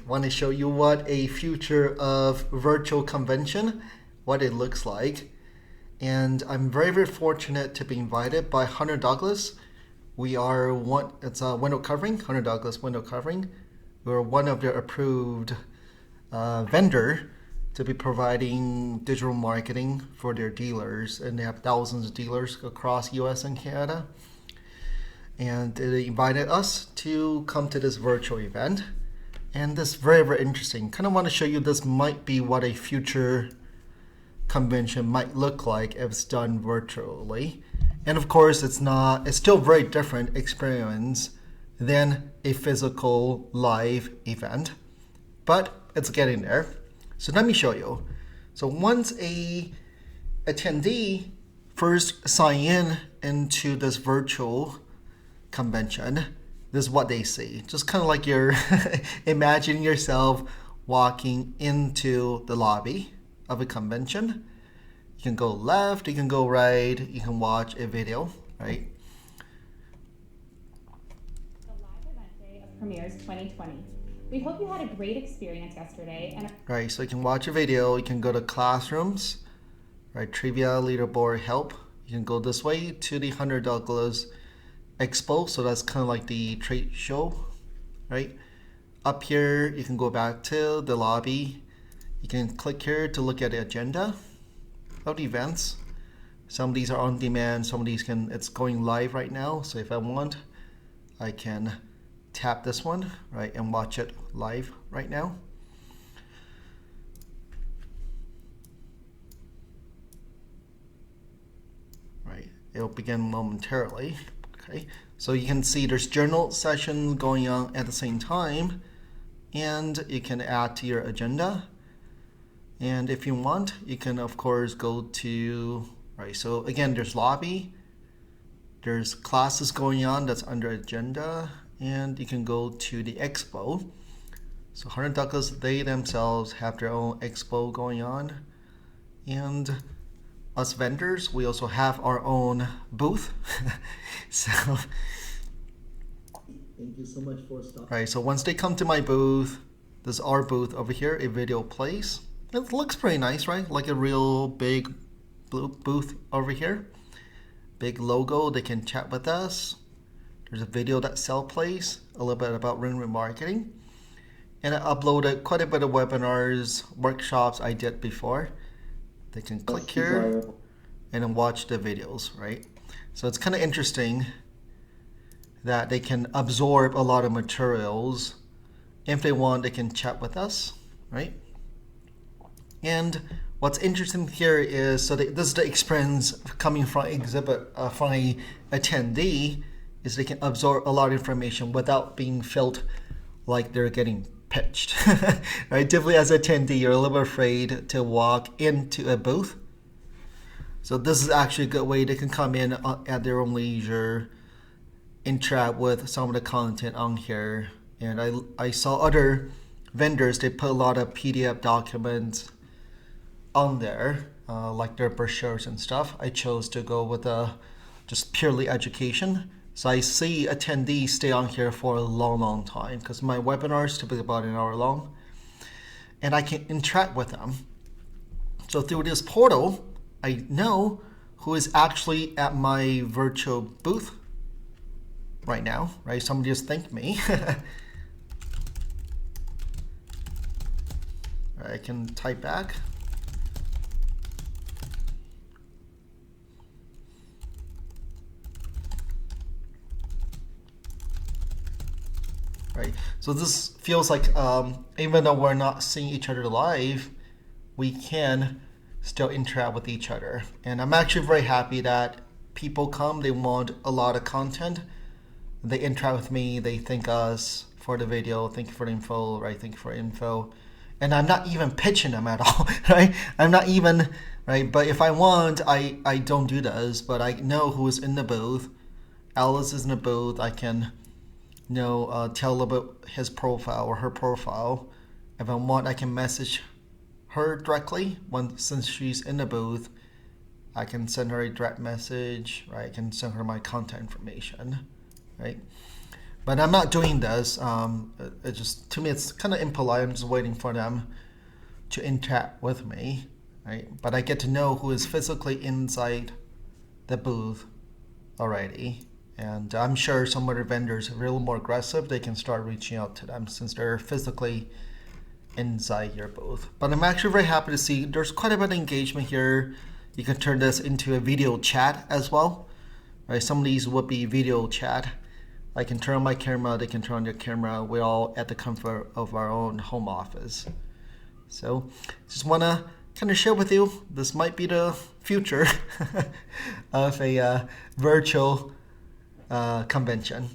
Want to show you what a future of virtual convention, what it looks like. And I'm very fortunate to be invited by Hunter Douglas. It's a window covering, Hunter Douglas window covering. We're one of their approved vendor to be providing digital marketing for their dealers, and they have thousands of dealers across US and Canada. And they invited us to come to this virtual event. And this is very interesting. Kind of want to show you this might be what a future convention might look like if it's done virtually. And of course, it's still very different experience than a physical live event, but it's getting there. So let me show you. So once a attendee first sign in into this virtual convention, this is what they see. Just kind of like you're imagining yourself walking into the lobby of a convention. You can go left, you can go right, you can watch a video, right? The live event day of Premieres 2020. We hope you had a great experience yesterday. Right, so you can watch a video, you can go to classrooms, right? Trivia, leaderboard, help. You can go this way to the Hunter Douglas Expo, so that's kind of like the trade show, right? Up here, you can go back to the lobby. You can click here to look at the agenda of the events. Some of these are on demand, some of these it's going live right now. So if I want, I can tap this one, right, and watch it live right now. Right, it'll begin momentarily. Okay, so you can see there's journal session going on at the same time, and you can add to your agenda. And if you want, you can of course go to, right, so again, there's lobby, there's classes going on that's under agenda, and you can go to the expo. So Hunter Douglas, they themselves have their own expo going on, and us vendors, we also have our own booth. So thank you so much for stopping. Right, so once they come to my booth, this is our booth over here, a video plays. It looks pretty nice, right? Like a real big blue booth over here. Big logo, they can chat with us. There's a video that Sell plays, a little bit about ring marketing. And I uploaded quite a bit of webinars, workshops I did before. They can click here and then watch the videos, right? So it's kind of interesting that they can absorb a lot of materials. If they want, they can chat with us, right? And what's interesting here is, so this is the experience coming from from an attendee, is they can absorb a lot of information without being felt like they're getting pitched. Right? Typically as an attendee, you're a little bit afraid to walk into a booth. So this is actually a good way they can come in at their own leisure, interact with some of the content on here. And I saw other vendors, they put a lot of PDF documents on there, like their brochures and stuff. I chose to go with just purely education. So I see attendees stay on here for a long time, because my webinar is typically about an hour long, and I can interact with them. So through this portal, I know who is actually at my virtual booth right now, right? Somebody just thanked me. I can type back. Right. So this feels like, even though we're not seeing each other live, we can still interact with each other. And I'm actually very happy that people come, they want a lot of content. They interact with me, they thank us for the video, thank you for the info, right? Thank you for info. And I'm not even pitching them at all, right? I'm not even, right? But if I want, I don't do this, but I know who is in the booth. Alice is in the booth. I can tell a little bit his profile or her profile. If I want, I can message her directly since she's in the booth. I can send her a direct message, right? I can send her my contact information, right? But I'm not doing this. It just, to me, it's kind of impolite. I'm just waiting for them to interact with me, right? But I get to know who is physically inside the booth already. And I'm sure some other vendors are a little more aggressive. They can start reaching out to them since they're physically inside your booth. But I'm actually very happy to see there's quite a bit of engagement here. You can turn this into a video chat as well, right? Some of these would be video chat. I can turn on my camera, they can turn on their camera. We're all at the comfort of our own home office. So just want to kind of share with you, this might be the future of a virtual convention.